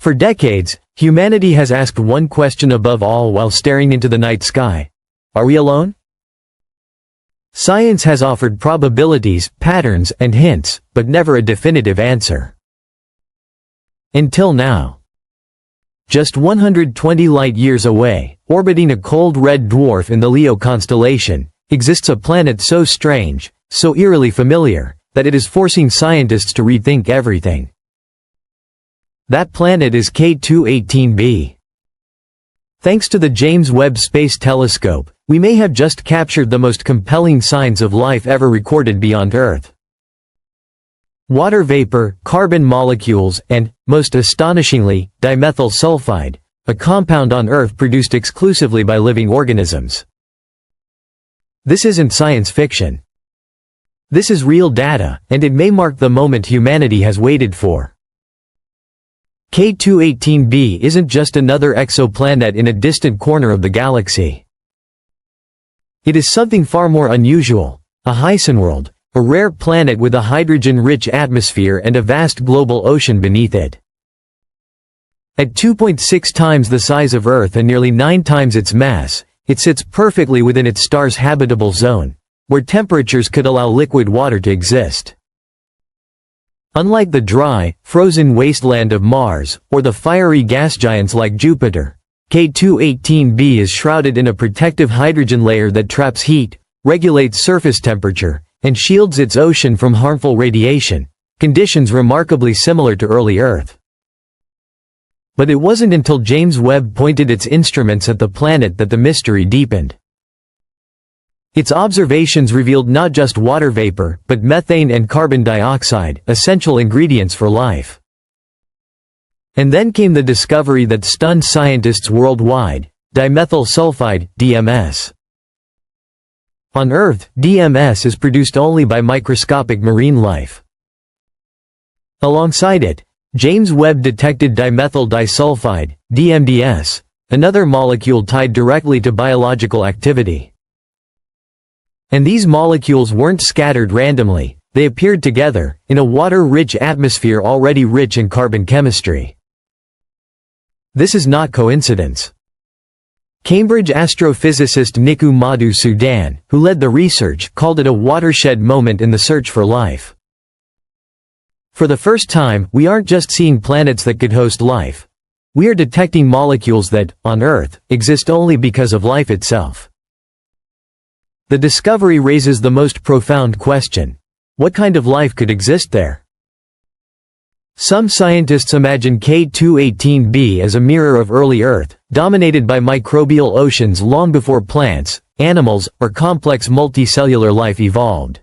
For decades, humanity has asked one question above all while staring into the night sky. Are we alone? Science has offered probabilities, patterns, and hints, but never a definitive answer. Until now. Just 120 light-years away, orbiting a cold red dwarf in the Leo constellation, exists a planet so strange, so eerily familiar, that it is forcing scientists to rethink everything. That planet is K2-18B. Thanks to the James Webb Space Telescope, we may have just captured the most compelling signs of life ever recorded beyond Earth. Water vapor, carbon molecules, and, most astonishingly, dimethyl sulfide, a compound on Earth produced exclusively by living organisms. This isn't science fiction. This is real data, and it may mark the moment humanity has waited for. K2-18b isn't just another exoplanet in a distant corner of the galaxy. It is something far more unusual, a Hycean world, a rare planet with a hydrogen-rich atmosphere and a vast global ocean beneath it. At 2.6 times the size of Earth and nearly 9 times its mass, it sits perfectly within its star's habitable zone, where temperatures could allow liquid water to exist. Unlike the dry, frozen wasteland of Mars, or the fiery gas giants like Jupiter, K2-18b is shrouded in a protective hydrogen layer that traps heat, regulates surface temperature, and shields its ocean from harmful radiation, conditions remarkably similar to early Earth. But it wasn't until James Webb pointed its instruments at the planet that the mystery deepened. Its observations revealed not just water vapor, but methane and carbon dioxide, essential ingredients for life. And then came the discovery that stunned scientists worldwide: dimethyl sulfide, DMS. On Earth, DMS is produced only by microscopic marine life. Alongside it, James Webb detected dimethyl disulfide, DMDS, another molecule tied directly to biological activity. And these molecules weren't scattered randomly, they appeared together, in a water-rich atmosphere already rich in carbon chemistry. This is not coincidence. Cambridge astrophysicist Niku Madhu Sudan, who led the research, called it a watershed moment in the search for life. For the first time, we aren't just seeing planets that could host life. We are detecting molecules that, on Earth, exist only because of life itself. The discovery raises the most profound question: what kind of life could exist there? Some scientists imagine K2-18b as a mirror of early Earth, dominated by microbial oceans long before plants, animals, or complex multicellular life evolved.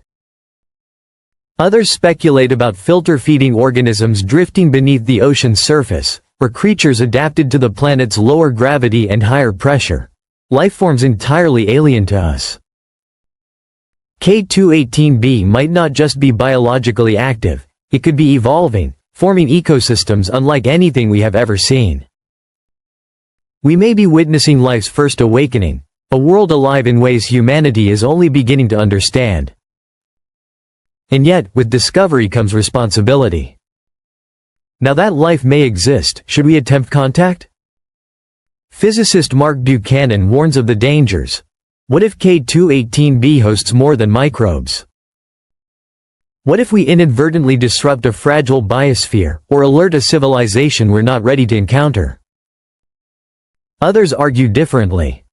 Others speculate about filter-feeding organisms drifting beneath the ocean's surface, or creatures adapted to the planet's lower gravity and higher pressure, lifeforms entirely alien to us. K2-18b might not just be biologically active, it could be evolving, forming ecosystems unlike anything we have ever seen. We may be witnessing life's first awakening, a world alive in ways humanity is only beginning to understand. And yet, with discovery comes responsibility. Now that life may exist, should we attempt contact? Physicist Mark Buchanan warns of the dangers. What if K2-18b hosts more than microbes? What if we inadvertently disrupt a fragile biosphere, or alert a civilization we're not ready to encounter? Others argue differently.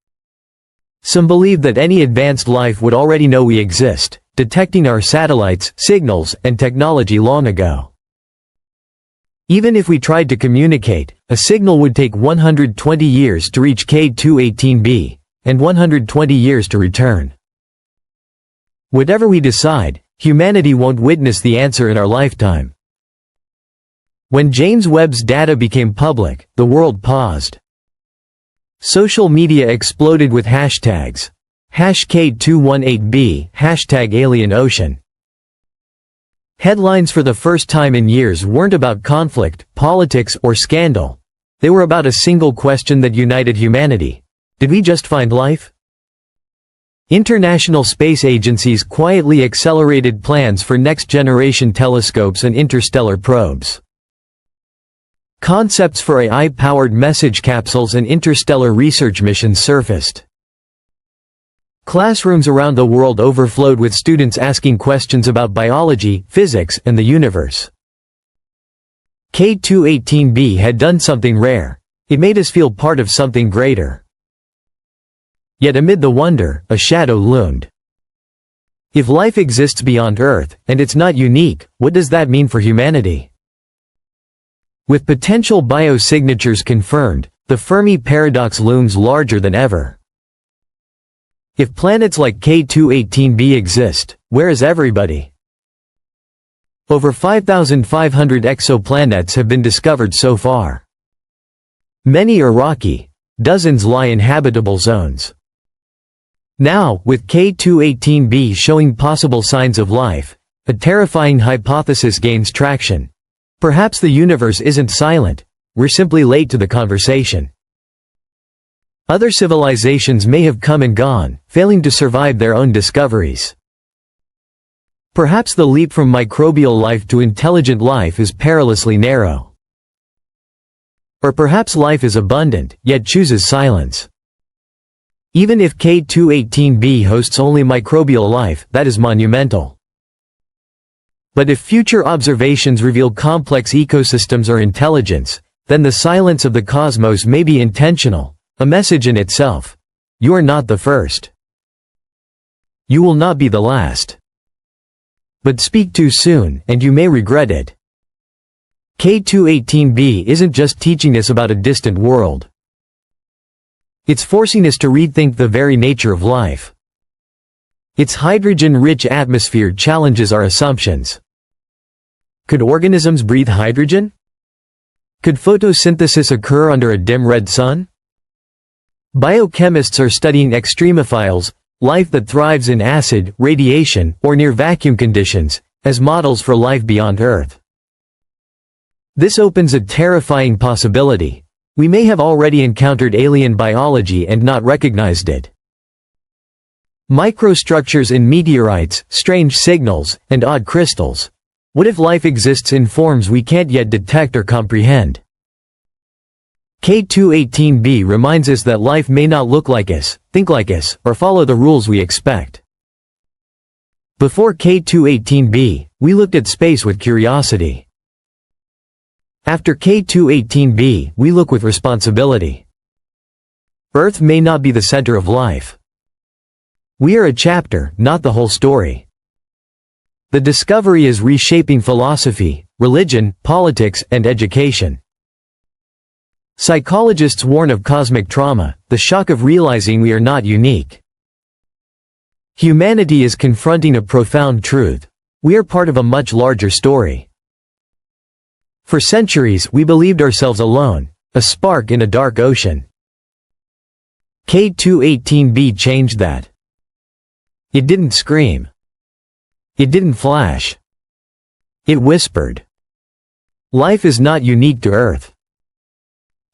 Some believe that any advanced life would already know we exist, detecting our satellites, signals, and technology long ago. Even if we tried to communicate, a signal would take 120 years to reach K2-18b, and 120 years to return. Whatever we decide, humanity won't witness the answer in our lifetime. When James Webb's data became public, the world paused. Social media exploded with hashtags. #K2-18b, #AlienOcean. Headlines for the first time in years weren't about conflict, politics, or scandal. They were about a single question that united humanity. Did we just find life? International space agencies quietly accelerated plans for next-generation telescopes and interstellar probes. Concepts for AI-powered message capsules and interstellar research missions surfaced. Classrooms around the world overflowed with students asking questions about biology, physics, and the universe. K2-18B had done something rare. It made us feel part of something greater. Yet amid the wonder, a shadow loomed. If life exists beyond Earth, and it's not unique, what does that mean for humanity? With potential biosignatures confirmed, the Fermi paradox looms larger than ever. If planets like K2-18b exist, where is everybody? Over 5,500 exoplanets have been discovered so far. Many are rocky, dozens lie in habitable zones. Now, with K2-18b showing possible signs of life, a terrifying hypothesis gains traction. Perhaps the universe isn't silent, we're simply late to the conversation. Other civilizations may have come and gone, failing to survive their own discoveries. Perhaps the leap from microbial life to intelligent life is perilously narrow. Or perhaps life is abundant, yet chooses silence. Even if K2-18b hosts only microbial life, that is monumental. But if future observations reveal complex ecosystems or intelligence, then the silence of the cosmos may be intentional, a message in itself. You are not the first. You will not be the last. But speak too soon, and you may regret it. K2-18b isn't just teaching us about a distant world. It's forcing us to rethink the very nature of life. Its hydrogen-rich atmosphere challenges our assumptions. Could organisms breathe hydrogen? Could photosynthesis occur under a dim red sun? Biochemists are studying extremophiles, life that thrives in acid, radiation, or near vacuum conditions, as models for life beyond Earth. This opens a terrifying possibility. We may have already encountered alien biology and not recognized it. Microstructures in meteorites, strange signals, and odd crystals. What if life exists in forms we can't yet detect or comprehend? K2-18b reminds us that life may not look like us, think like us, or follow the rules we expect. Before K2-18b, we looked at space with curiosity. After K2-18b, we look with responsibility. Earth may not be the center of life. We are a chapter, not the whole story. The discovery is reshaping philosophy, religion, politics, and education. Psychologists warn of cosmic trauma, the shock of realizing we are not unique. Humanity is confronting a profound truth. We are part of a much larger story. For centuries, we believed ourselves alone, a spark in a dark ocean. K2-18b changed that. It didn't scream. It didn't flash. It whispered. Life is not unique to Earth.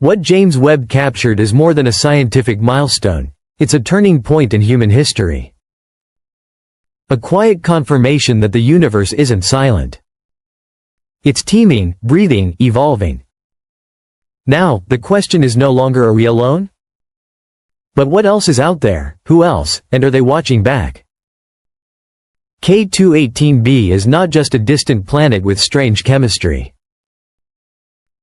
What James Webb captured is more than a scientific milestone, it's a turning point in human history. A quiet confirmation that the universe isn't silent. It's teeming, breathing, evolving. Now, the question is no longer are we alone? But what else is out there, who else, and are they watching back? K2-18b is not just a distant planet with strange chemistry.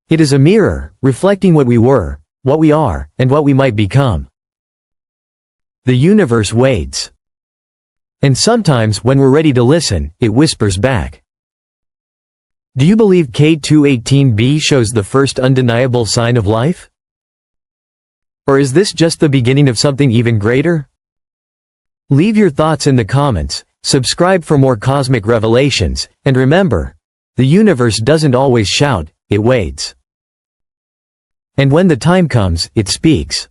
It is a mirror, reflecting what we were, what we are, and what we might become. The universe waits. And sometimes, when we're ready to listen, it whispers back. Do you believe K2-18b shows the first undeniable sign of life? Or is this just the beginning of something even greater? Leave your thoughts in the comments. Subscribe for more cosmic revelations, and remember, the universe doesn't always shout, it waits. And when the time comes, it speaks.